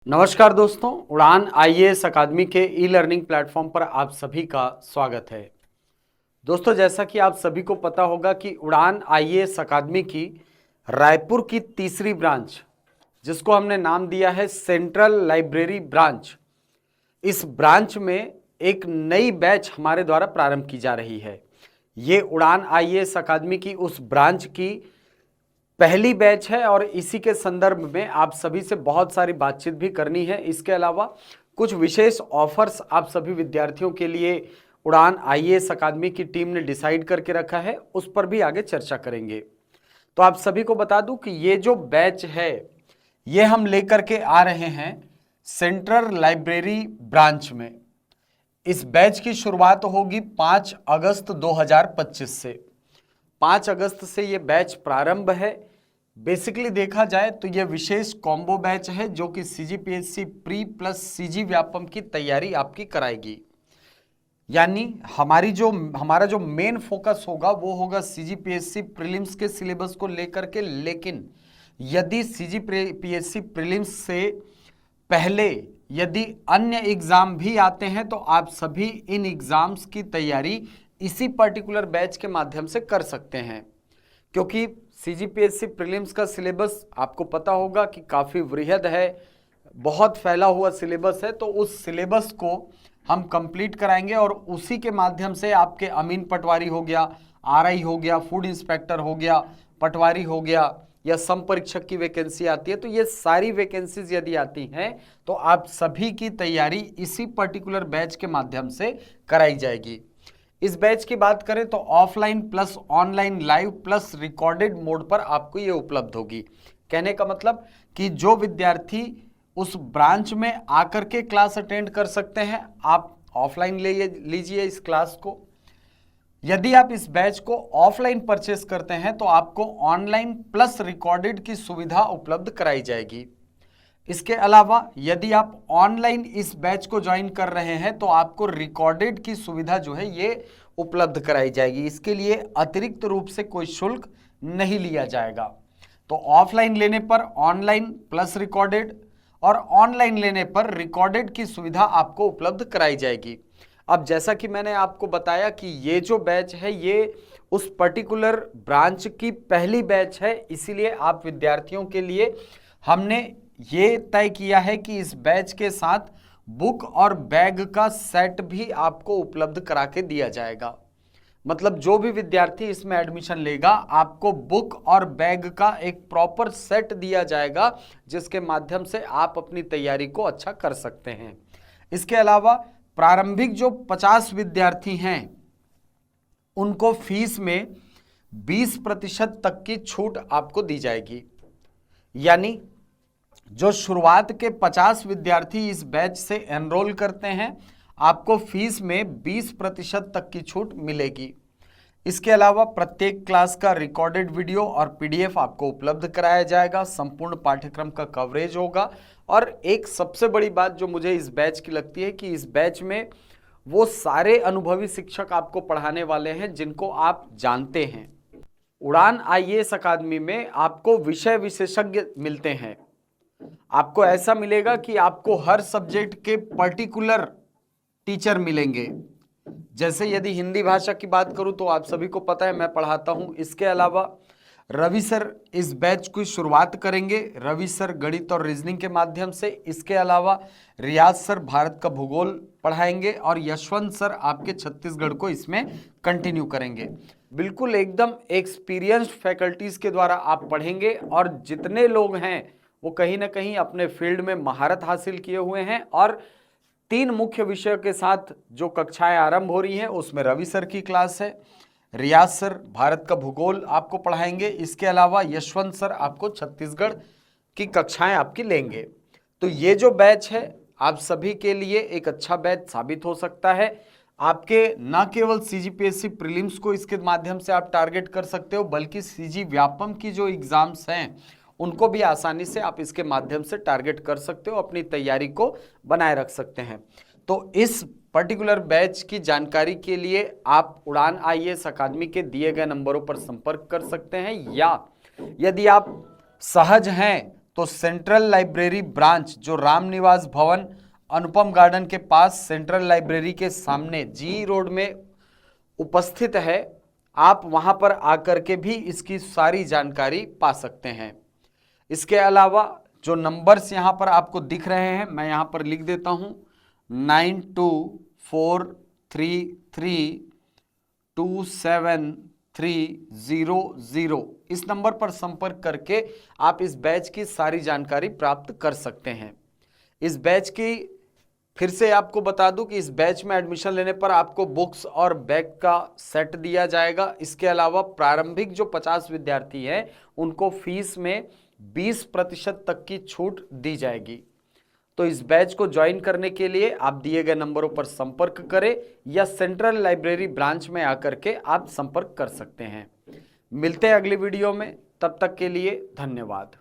नमस्कार दोस्तों, उड़ान आईएएस अकादमी के ई लर्निंग प्लेटफॉर्म पर आप सभी का स्वागत है। दोस्तों, जैसा कि आप सभी को पता होगा कि उड़ान आईएएस अकादमी की रायपुर की तीसरी ब्रांच, जिसको हमने नाम दिया है सेंट्रल लाइब्रेरी ब्रांच, इस ब्रांच में एक नई बैच हमारे द्वारा प्रारंभ की जा रही है। ये उड़ान आईएएस अकादमी की उस ब्रांच की पहली बैच है और इसी के संदर्भ में आप सभी से बहुत सारी बातचीत भी करनी है। इसके अलावा कुछ विशेष ऑफर्स आप सभी विद्यार्थियों के लिए उड़ान आईएएस अकादमी की टीम ने डिसाइड करके रखा है, उस पर भी आगे चर्चा करेंगे। तो आप सभी को बता दूं कि ये जो बैच है ये हम लेकर के आ रहे हैं सेंट्रल लाइब्रेरी ब्रांच में। इस बैच की शुरुआत होगी 5 अगस्त 2025 से। 5 अगस्त से ये बैच प्रारंभ है। बेसिकली देखा जाए तो यह विशेष कॉम्बो बैच है जो कि CGPSC pre plus CG Vyapam की तैयारी आपकी कराएगी। यानी हमारा जो मेन फोकस होगा वो होगा सीजीपीएससी प्रीलिम्स के सिलेबस को लेकर के। लेकिन यदि सीजीपीएससी प्रीलिम्स से पहले यदि अन्य एग्जाम भी आते हैं तो आप सभी इन एग्जाम्स की तैयारी इसी पर्टिकुलर बैच के माध्यम से कर सकते हैं, क्योंकि सीजीपीएससी प्रीलिम्स का सिलेबस आपको पता होगा कि काफ़ी वृहद है, बहुत फैला हुआ सिलेबस है। तो उस सिलेबस को हम कंप्लीट कराएंगे और उसी के माध्यम से आपके अमीन पटवारी हो गया, आरआई हो गया, फूड इंस्पेक्टर हो गया, पटवारी हो गया, या सम परीक्षक की वैकेंसी आती है, तो ये सारी वैकेंसीज यदि आती हैं तो आप सभी की तैयारी इसी पर्टिकुलर बैच के माध्यम से कराई जाएगी। इस बैच की बात करें तो offline plus online live plus recorded mode पर आपको ये उपलब्ध होगी। कहने का मतलब कि जो विद्यार्थी उस ब्रांच में आकर के क्लास अटेंड कर सकते हैं, आप ऑफलाइन ले लीजिए इस क्लास को। यदि आप इस बैच को ऑफलाइन परचेस करते हैं तो आपको ऑनलाइन प्लस रिकॉर्डेड की सुविधा उपलब्ध कराई जाएगी। इसके अलावा यदि आप ऑनलाइन इस बैच को ज्वाइन कर रहे हैं तो आपको रिकॉर्डेड की सुविधा जो है ये उपलब्ध कराई जाएगी। इसके लिए अतिरिक्त रूप से कोई शुल्क नहीं लिया जाएगा। तो ऑफलाइन लेने पर ऑनलाइन प्लस रिकॉर्डेड और ऑनलाइन लेने पर रिकॉर्डेड की सुविधा आपको उपलब्ध कराई जाएगी। अब जैसा कि मैंने आपको बताया कि ये जो बैच है ये उस पर्टिकुलर ब्रांच की पहली बैच है, इसीलिए आप विद्यार्थियों के लिए हमने ये तय किया है कि इस बैच के साथ बुक और बैग का सेट भी आपको उपलब्ध करा के दिया जाएगा। मतलब जो भी विद्यार्थी इसमें एडमिशन लेगा आपको बुक और बैग का एक प्रॉपर सेट दिया जाएगा, जिसके माध्यम से आप अपनी तैयारी को अच्छा कर सकते हैं। इसके अलावा प्रारंभिक जो 50 विद्यार्थी हैं उनको फीस में 20% तक की छूट आपको दी जाएगी। यानी जो शुरुआत के 50 विद्यार्थी इस बैच से एनरोल करते हैं आपको फीस में 20% तक की छूट मिलेगी। इसके अलावा प्रत्येक क्लास का रिकॉर्डेड वीडियो और पीडीएफ आपको उपलब्ध कराया जाएगा। संपूर्ण पाठ्यक्रम का कवरेज होगा। और एक सबसे बड़ी बात जो मुझे इस बैच की लगती है कि इस बैच में वो सारे अनुभवी शिक्षक आपको पढ़ाने वाले हैं जिनको आप जानते हैं। उड़ान आईएएस अकादमी में आपको विषय विशेषज्ञ मिलते हैं। आपको ऐसा मिलेगा कि आपको हर सब्जेक्ट के पर्टिकुलर टीचर मिलेंगे। जैसे यदि हिंदी भाषा की बात करूं तो आप सभी को पता है मैं पढ़ाता हूं। इसके अलावा रवि सर इस बैच की शुरुआत करेंगे। रवि सर गणित और रीजनिंग के माध्यम से। इसके अलावा रियाज सर भारत का भूगोल पढ़ाएंगे और यशवंत सर आपके छत्तीसगढ़ को इसमें कंटिन्यू करेंगे। बिल्कुल एकदम एक्सपीरियंस्ड फैकल्टीज के द्वारा आप पढ़ेंगे और जितने लोग हैं वो कहीं ना कहीं अपने फील्ड में महारत हासिल किए हुए हैं। और 3 मुख्य विषयों के साथ जो कक्षाएं आरंभ हो रही हैं उसमें रवि सर की क्लास है, रियाज सर भारत का भूगोल आपको पढ़ाएंगे, इसके अलावा यशवंत सर आपको छत्तीसगढ़ की कक्षाएं आपकी लेंगे। तो ये जो बैच है आप सभी के लिए एक अच्छा बैच साबित हो सकता है। आपके न केवल सीजीपीएससी प्रीलिम्स को इसके माध्यम से आप टारगेट कर सकते हो, बल्कि सीजी व्यापम की जो एग्जाम्स हैं उनको भी आसानी से आप इसके माध्यम से टारगेट कर सकते हो, अपनी तैयारी को बनाए रख सकते हैं। तो इस पर्टिकुलर बैच की जानकारी के लिए आप उड़ान आईएएस अकादमी के दिए गए नंबरों पर संपर्क कर सकते हैं, या यदि आप सहज हैं तो सेंट्रल लाइब्रेरी ब्रांच जो रामनिवास भवन अनुपम गार्डन के पास सेंट्रल लाइब्रेरी के सामने जी रोड में उपस्थित है। आप वहां पर आकर के भी इसकी सारी जानकारी पा सकते हैं। इसके अलावा जो नंबर्स यहां पर आपको दिख रहे हैं मैं यहां पर लिख देता हूं 9243327300। इस नंबर पर संपर्क करके आप इस बैच की सारी जानकारी प्राप्त कर सकते हैं। इस बैच की फिर से आपको बता दूं कि इस बैच में एडमिशन लेने पर आपको बुक्स और बैग का सेट दिया जाएगा। इसके अलावा प्रारंभिक जो 50 विद्यार्थी हैं उनको फीस में 20% तक की छूट दी जाएगी। तो इस बैच को ज्वाइन करने के लिए आप दिए गए नंबरों पर संपर्क करें या सेंट्रल लाइब्रेरी ब्रांच में आकर के आप संपर्क कर सकते हैं। मिलते हैं अगली वीडियो में, तब तक के लिए धन्यवाद।